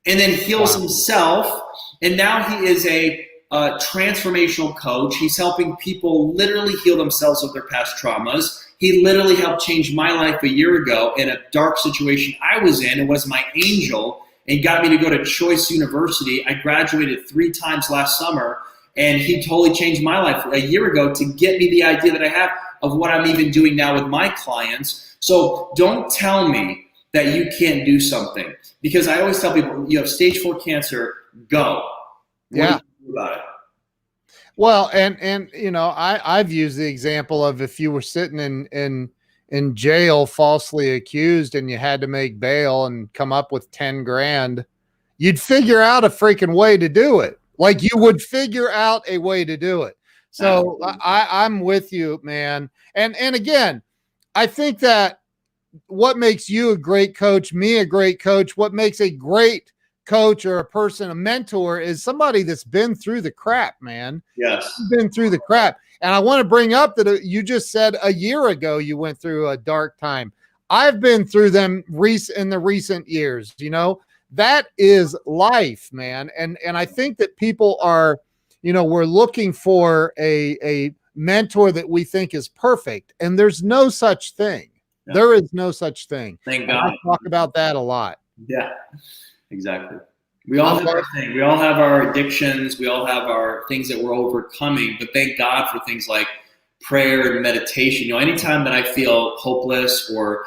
and then heals himself. And now he is a transformational coach. He's helping people literally heal themselves of their past traumas. He literally helped change my life a year ago in a dark situation I was in. It was my angel and got me to go to Choice University. I graduated 3 times last summer, and he totally changed my life a year ago to get me the idea that I have of what I'm even doing now with my clients. So don't tell me that you can't do something, because I always tell people, you have stage 4 cancer, go. Yeah. What do you do about it? Well, and you know, I've used the example of if you were sitting in jail falsely accused and you had to make bail and come up with 10 grand, you'd figure out a freaking way to do it. Like, you would figure out a way to do it. So I'm with you, man. And again, I think that what makes you a great coach, me a great coach, what makes a great coach or a person, a mentor, is somebody that's been through the crap, man. Yes. Been through the crap. And I want to bring up that you just said a year ago you went through a dark time. I've been through them in the recent years. You know, that is life, man. And I think that people are, you know, we're looking for a mentor that we think is perfect, and there's no such thing. Yeah. There is no such thing. Thank God. I talk about that a lot. Yeah. Exactly. We all have our thing. We all have our addictions. We all have our things that we're overcoming. But thank God for things like prayer and meditation. You know, anytime that I feel hopeless or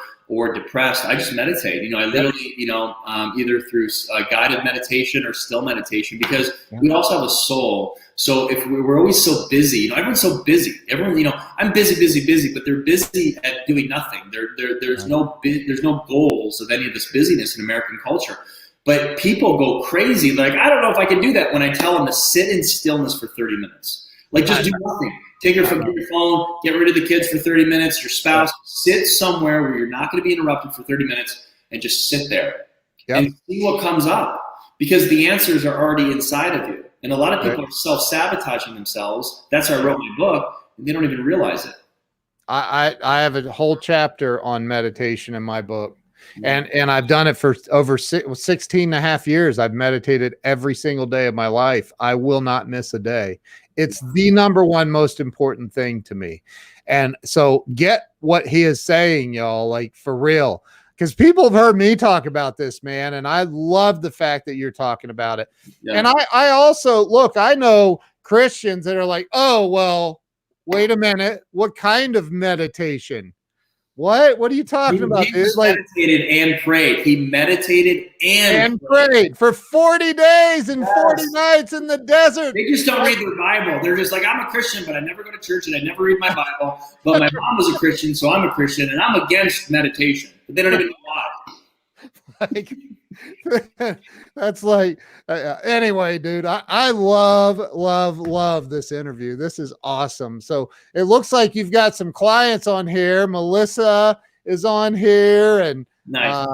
depressed, I just meditate. You know, I literally, you know, either through guided meditation or still meditation, because we also have a soul. So if we're always so busy, you know, everyone's so busy. Everyone, you know, I'm busy, but they're busy at doing nothing. There's no goals of any of this busyness in American culture. But people go crazy. Like, I don't know if I can do that when I tell them to sit in stillness for 30 minutes. Like, just do nothing. Take your phone, get rid of the kids for 30 minutes, your spouse, sit somewhere where you're not going to be interrupted for 30 minutes and just sit there and see what comes up, because the answers are already inside of you. And a lot of people are self-sabotaging themselves. That's why I wrote my book, and they don't even realize it. I have a whole chapter on meditation in my book. And I've done it for over 16 and a half years. I've meditated every single day of my life. I will not miss a day. It's the number one most important thing to me. And so get what he is saying, y'all, like, for real, because people have heard me talk about this, man. And I love the fact that you're talking about it. Yeah. And I also, look, I know Christians that are like, oh, well, wait a minute. What kind of meditation? What are you talking about, dude? Jesus meditated and prayed. He meditated and prayed for 40 days and 40 nights in the desert. They just don't read their Bible. They're just like, I'm a Christian, but I never go to church and I never read my Bible. But my mom was a Christian, so I'm a Christian, and I'm against meditation. But they don't even know why. Like, that's like, anyway, dude, I love this interview. This is awesome. So it looks like you've got some clients on here. Melissa is on here, and nice.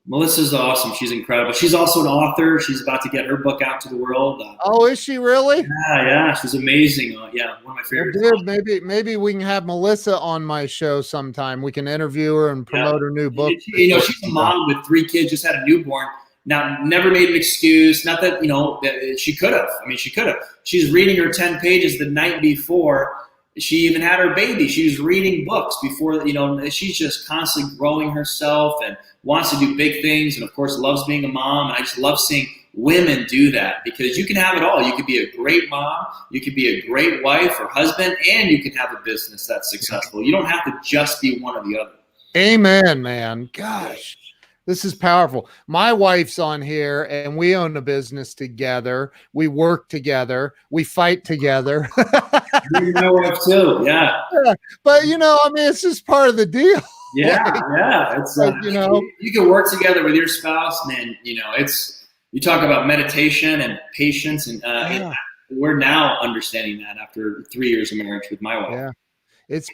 Melissa's awesome. She's incredible. She's also an author. She's about to get her book out to the world. Oh, is she really? Yeah. She's amazing. Yeah, one of my favorites. Well, dude, maybe we can have Melissa on my show sometime. We can interview her and promote her new book. She's a mom with 3 kids, just had a newborn. Now, never made an excuse. Not that, that she could have. I mean, she could have. She's reading her 10 pages the night before she even had her baby. She was reading books before, she's just constantly growing herself and wants to do big things. And of course, loves being a mom. And I just love seeing women do that, because you can have it all. You could be a great mom. You could be a great wife or husband, and you can have a business that's successful. You don't have to just be one or the other. Amen, man. Gosh. This is powerful. My wife's on here, and we own a business together. We work together. We fight together. My wife too. Yeah. But it's just part of the deal. Yeah. It's like, you can work together with your spouse, man. You talk about meditation and patience, and we're now understanding that after 3 years of marriage with my wife. Yeah. It's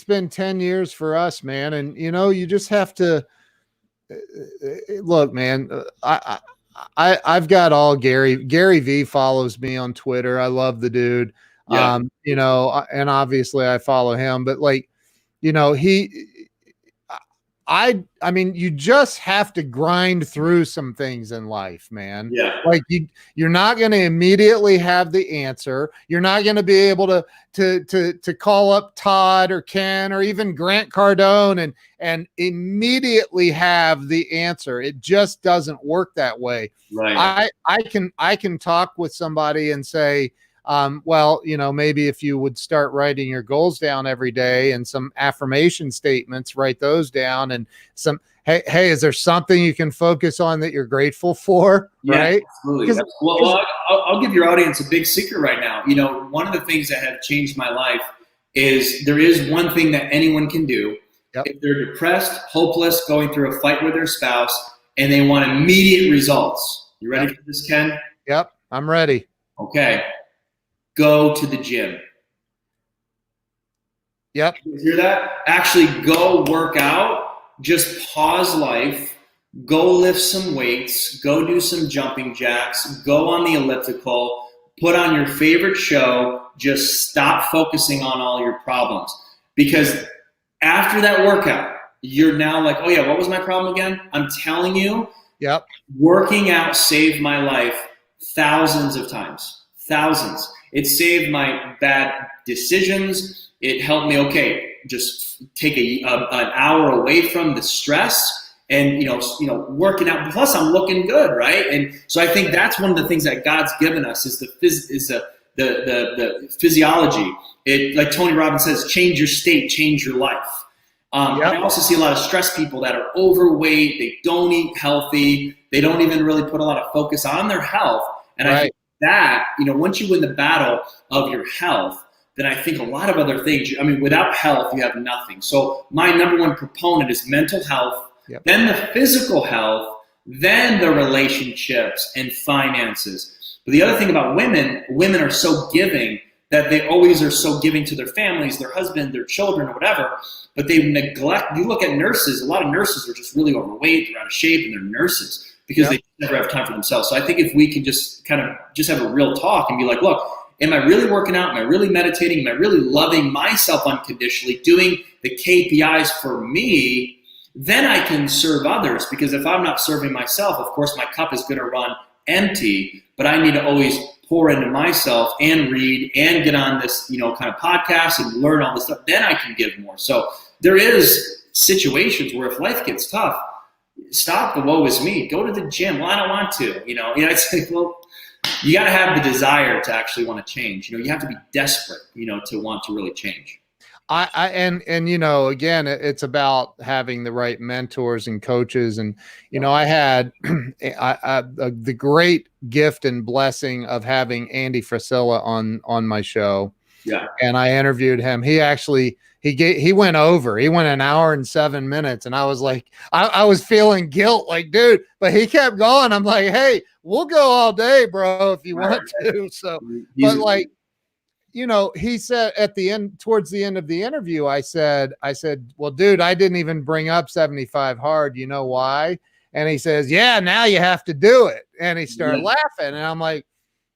been 10 years for us, man, and you just have to. Look, man, I've got all Gary V follows me on Twitter. I love the dude. Yeah. And obviously I follow him, but I mean, you just have to grind through some things in life, man. Yeah. Like you're not going to immediately have the answer. You're not going to be able to call up Todd or Ken or even Grant Cardone and immediately have the answer. It just doesn't work that way. Right. I can talk with somebody and say, well, maybe if you would start writing your goals down every day and some affirmation statements, write those down, and some, hey, is there something you can focus on that you're grateful for? Yeah, right. Absolutely. Well, I'll give your audience a big secret right now. One of the things that have changed my life is there is one thing that anyone can do. Yep. If they're depressed, hopeless, going through a fight with their spouse, and they want immediate results. You ready for this, Ken? Yep. I'm ready. Okay. Go to the gym. Yep. You hear that? Actually go work out. Just pause life. Go lift some weights. Go do some jumping jacks. Go on the elliptical. Put on your favorite show. Just stop focusing on all your problems. Because after that workout, you're now like, oh yeah, what was my problem again? I'm telling you, yep. Working out saved my life thousands of times. Thousands. It saved my bad decisions. It helped me, just take an hour away from the stress and, working out. Plus I'm looking good, right? And so I think that's one of the things that God's given us is the physiology. It, like Tony Robbins says, change your state, change your life. I also see a lot of stressed people that are overweight. They don't eat healthy. They don't even really put a lot of focus on their health. And I think that, once you win the battle of your health, then I think a lot of other things, without health, you have nothing. So my number one proponent is mental health, then the physical health, then the relationships and finances. But the other thing about women are so giving that they always are so giving to their families, their husband, their children, or whatever, but they neglect. You look at nurses, a lot of nurses are just really overweight, they're out of shape, and they're nurses because they never have time for themselves. So I think if we can just kind of just have a real talk and be like, look, am I really working out? Am I really meditating? Am I really loving myself unconditionally, doing the KPIs for me? Then I can serve others, because if I'm not serving myself, of course, my cup is going to run empty, but I need to always pour into myself and read and get on this, kind of podcast and learn all this stuff. Then I can give more. So there is situations where if life gets tough, stop the woe is me. Go to the gym. Well, I don't want to. It's like, well, you got to have the desire to actually want to change. You have to be desperate, to want to really change. And again, it's about having the right mentors and coaches. And I had the great gift and blessing of having Andy Frisella on my show. Yeah. And I interviewed him. He went over. He went an hour and 7 minutes, and I was like, I was feeling guilt, like, dude. But he kept going. I'm like, hey, we'll go all day, bro, if you want to. So, but like, he said at the end, towards the end of the interview, I said, well, dude, I didn't even bring up 75 hard. You know why? And he says, yeah, now you have to do it. And he started laughing, and I'm like,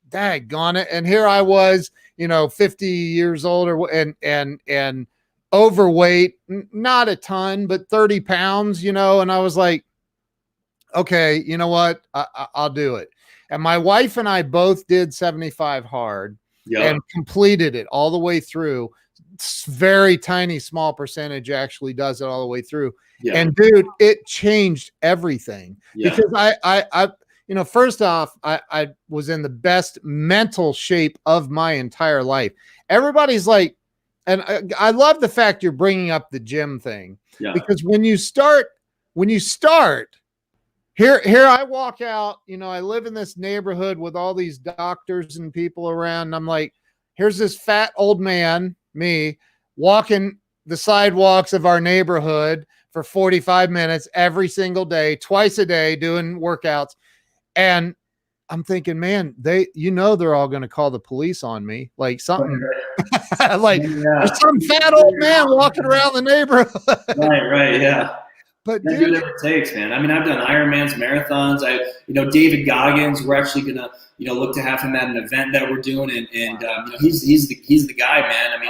daggone it. And here I was, 50 years older and overweight, not a ton, but 30 pounds, and I was like, okay, you know what? I'll do it. And my wife and I both did 75 hard. And completed it all the way through. Very tiny, small percentage actually does it all the way through. Yeah. And dude, it changed everything because I first off, I was in the best mental shape of my entire life. Everybody's like, and I love the fact you're bringing up the gym thing because when you start, Here I walk out, I live in this neighborhood with all these doctors and people around. And I'm like, here's this fat old man, me, walking the sidewalks of our neighborhood for 45 minutes every single day, twice a day, doing workouts. And I'm thinking, man, they're all going to call the police on me. Like something, like there's some fat old man walking around the neighborhood. Right. Yeah. But dude, do whatever it takes, man. I mean, I've done Ironmans, marathons. David Goggins, we're actually gonna, look to have him at an event that we're doing, and he's the guy, man. I mean,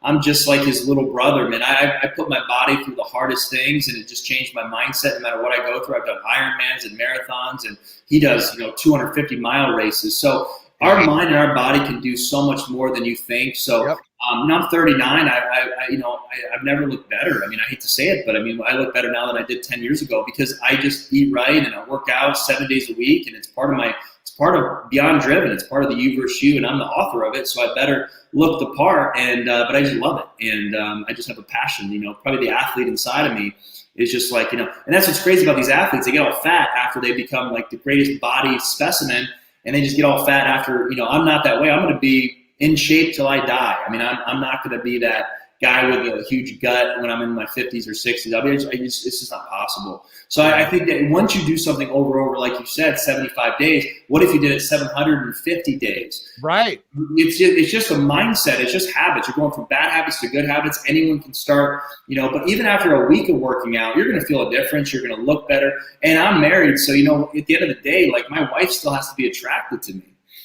I'm just like his little brother, man. I put my body through the hardest things, and it just changed my mindset. No matter what I go through, I've done Ironmans and marathons, and he does 250-mile races. So our mind and our body can do so much more than you think. So. I'm 39. I've never looked better. I mean, I hate to say it, but I mean, I look better now than I did 10 years ago because I just eat right and I work out 7 days a week, and it's part of Beyond Driven. It's part of the You vs. You, and I'm the author of it, so I better look the part. And but I just love it, and I just have a passion. Probably the athlete inside of me is just like and that's what's crazy about these athletes. They get all fat after they become like the greatest body specimen, and they just get all fat after. I'm not that way. I'm going to be in shape till I die. I mean, I'm not going to be that guy with a huge gut when I'm in my 50s or 60s. I mean, it's just not possible. So I think that once you do something over, like you said, 75 days, what if you did it 750 days? Right. It's just a mindset. It's just habits. You're going from bad habits to good habits. Anyone can start, but even after a week of working out, you're going to feel a difference. You're going to look better. And I'm married. So, at the end of the day, like my wife still has to be attracted to me.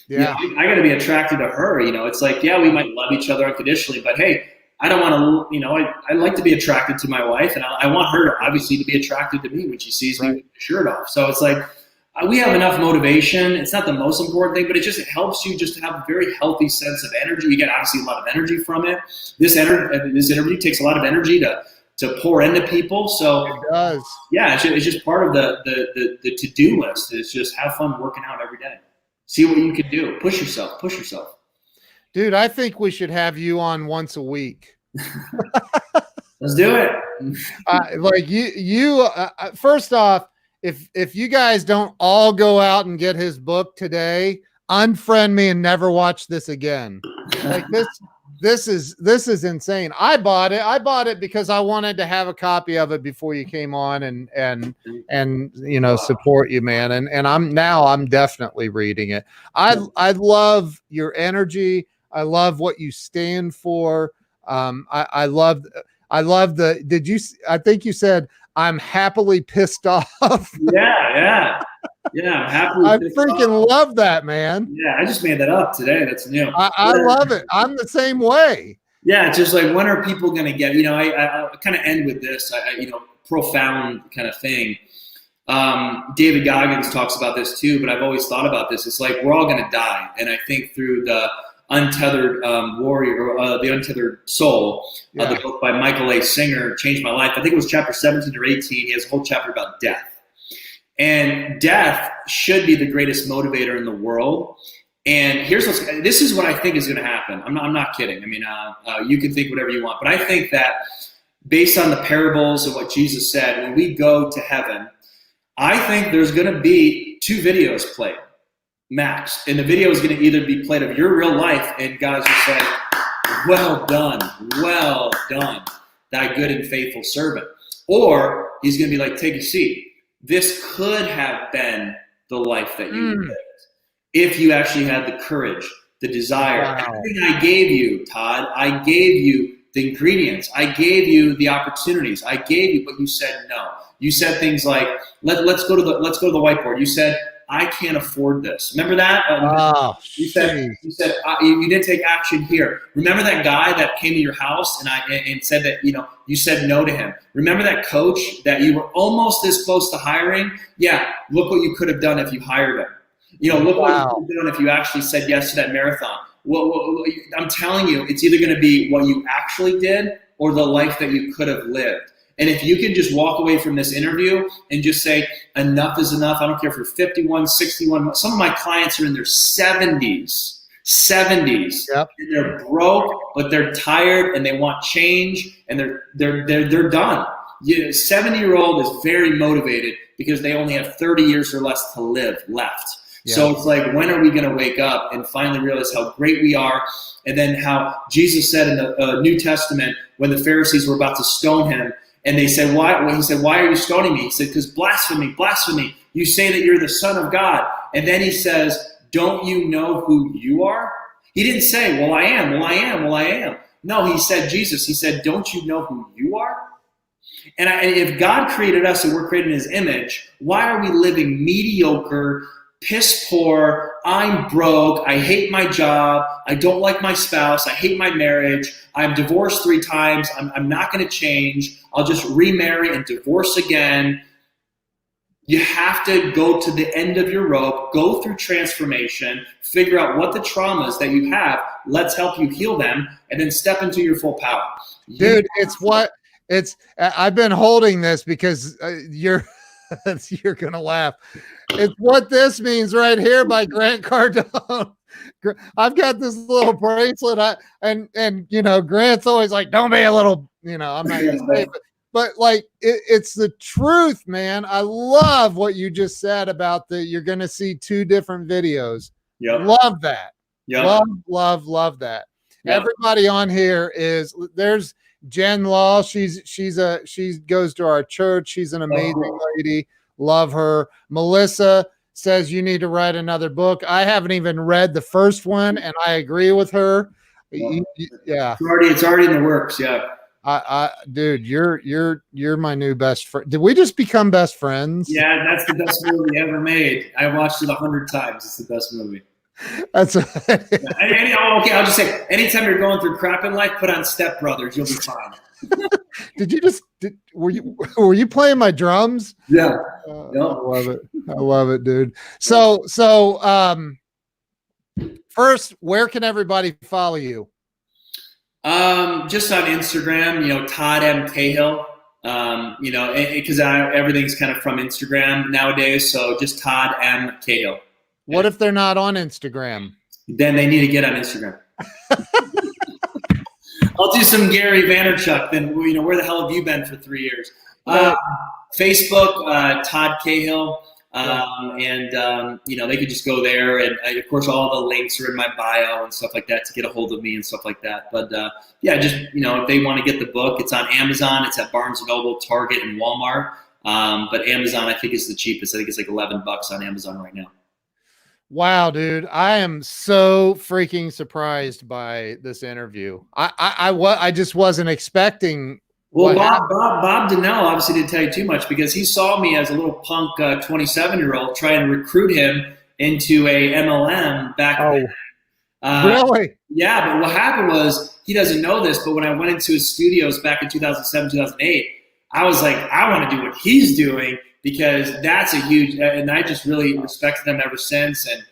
Yeah, I got to be attracted to her. It's like, we might love each other unconditionally, but hey, I don't want to, I like to be attracted to my wife, and I want her to obviously to be attracted to me when she sees me with the shirt off. So it's like, we have enough motivation. It's not the most important thing, but it helps you just to have a very healthy sense of energy. You get obviously a lot of energy from it. This interview takes a lot of energy to pour into people. So it does. Yeah, it's just part of the to-do list. It's just have fun working out every day. See what you can do. Push yourself. Dude, I think we should have you on once a week. Let's do it. Like you first off, if you guys don't all go out and get his book today, unfriend me and never watch this again. Like this is insane. I bought it because I wanted to have a copy of it before you came on and support you, man. And I'm definitely reading it. I love your energy. I love what you stand for. I love I think you said I'm happily pissed off. Yeah. I'm happily I freaking love that, man. Yeah, I just made that up today. That's new. I love it. I'm the same way. Yeah, it's just like, when are people going to get, I kind of end with this, profound kind of thing. David Goggins talks about this too, but I've always thought about this. It's like, we're all going to die. And I think through the Untethered Warrior, or The Untethered Soul, the book by Michael A. Singer, changed my life. I think it was chapter 17 or 18. He has a whole chapter about death. And death should be the greatest motivator in the world. And this is what I think is going to happen. I'm not kidding. I mean, you can think whatever you want, but I think that based on the parables and what Jesus said, when we go to heaven, I think there's going to be 2 videos played, max. And the video is going to either be played of your real life, and God's going to say, well done, thy good and faithful servant. Or he's going to be like, take a seat. This could have been the life that you lived if you actually had the courage, the desire. Wow. Everything I gave you, Todd, I gave you the ingredients. I gave you the opportunities. I gave you, but you said no. You said things like, let's go to the whiteboard. You said, I can't afford this. Remember that? You said you didn't take action here. Remember that guy that came to your house and said that you said no to him. Remember that coach that you were almost this close to hiring? Yeah, look what you could have done if you hired him. Look what you could have done if you actually said yes to that marathon. Well, I'm telling you, it's either going to be what you actually did or the life that you could have lived. And if you can just walk away from this interview and just say, enough is enough. I don't care if you're 51, 61. Some of my clients are in their 70s. Yep. And they're broke, but they're tired and they want change, and they're done. 70-year-old is very motivated because they only have 30 years or less to live left. Yeah. So it's like, when are we going to wake up and finally realize how great we are? And then how Jesus said in the New Testament, when the Pharisees were about to stone him, and they said, why? Well, he said, why are you stoning me? He said, because blasphemy. You say that you're the Son of God. And then he says, don't you know who you are? He didn't say, well, I am. No, he said, Jesus, he said, don't you know who you are? And if God created us and we're created in his image, why are we living mediocre, piss poor, I'm broke, I hate my job, I don't like my spouse, I hate my marriage, I'm divorced 3 times, I'm not going to change, I'll just remarry and divorce again. You have to go to the end of your rope, go through transformation, figure out what the traumas that you have, let's help you heal them, and then step into your full power. Dude, I've been holding this because you're gonna laugh. It's what this means right here by Grant Cardone. I've got this little bracelet. And Grant's always like, don't be a little, I'm not gonna say it, but like it's the truth, man. I love what you just said about you're gonna see 2 different videos. Yep. Love that. Yep. Love that. Yep. Everybody on here there's Jen Law. She goes to our church. She's an amazing lady. Love her. Melissa says you need to write another book. I haven't even read the first one, and I agree with her. Yeah, it's already in the works. Yeah, dude, you're my new best friend. Did we just become best friends? Yeah, that's the best movie ever made. I watched it 100 times. It's the best movie. That's okay. I'll just say, anytime you're going through crap in life, put on Step Brothers. You'll be fine. Were you playing my drums? Yeah. I love it, dude. So first, where can everybody follow you? Just on Instagram, Todd M. Cahill. Because everything's kind of from Instagram nowadays. So just Todd M. Cahill. What if they're not on Instagram? Then they need to get on Instagram. I'll do some Gary Vaynerchuk. Then where the hell have you been for 3 years? Facebook, Todd Cahill, and they could just go there, and of course all the links are in my bio and stuff like that to get a hold of me and stuff like that. But if they want to get the book, it's on Amazon. It's at Barnes & Noble, Target, and Walmart. But Amazon I think is the cheapest. I think it's like $11 on Amazon right now. Wow, dude, I am so freaking surprised by this interview. I just wasn't expecting. Well, Bob Donnell obviously didn't tell you too much because he saw me as a little punk 27-year-old trying to recruit him into a MLM back then. Really? Yeah, but what happened was, he doesn't know this, but when I went into his studios back in 2007, 2008, I was like, I want to do what he's doing, because that's a huge, and I just really respected them ever since. And,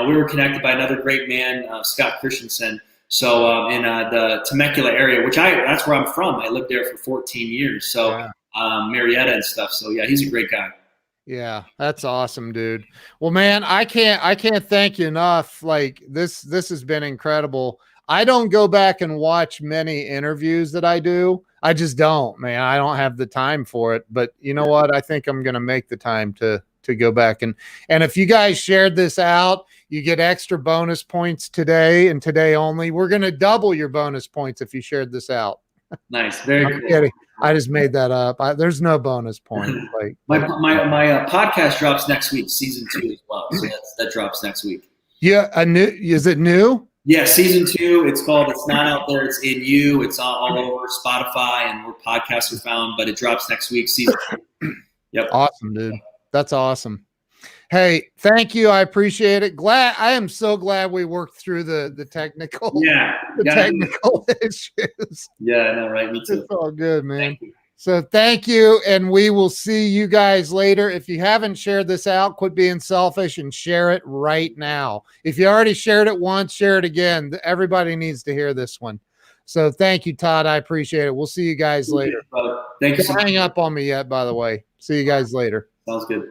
we were connected by another great man, Scott Christensen. So in the Temecula area, that's where I'm from. I lived there for 14 years. So Marietta and stuff. So yeah, he's a great guy. Yeah, that's awesome, dude. Well, man, I can't thank you enough. Like this has been incredible. I don't go back and watch many interviews that I do. I just don't, man. I don't have the time for it. But you know what? I think I'm gonna make the time to go back and if you guys shared this out, you get extra bonus points today and today only. We're gonna double your bonus points if you shared this out. Nice, very I'm cool. kidding. I just made that up. There's no bonus point. Like My podcast drops next week, season 2 as well. So that drops next week. yeah, a new. Is it new? Yeah, season 2. It's called "It's Not Out There, It's in You." It's all over Spotify and where podcasts are found. But it drops next week, season 2. Yep. Awesome, dude. That's awesome. Hey, thank you. I appreciate it. I am so glad we worked through the technical technical issues. Yeah, I know, right? Me too. It's all good, man. So thank you, and we will see you guys later. If you haven't shared this out, quit being selfish and share it right now. If you already shared it once, share it again. Everybody needs to hear this one. So thank you, Todd. I appreciate it. We'll see you guys later. Thank you. Don't hang up on me yet, by the way. See you guys later. Sounds good.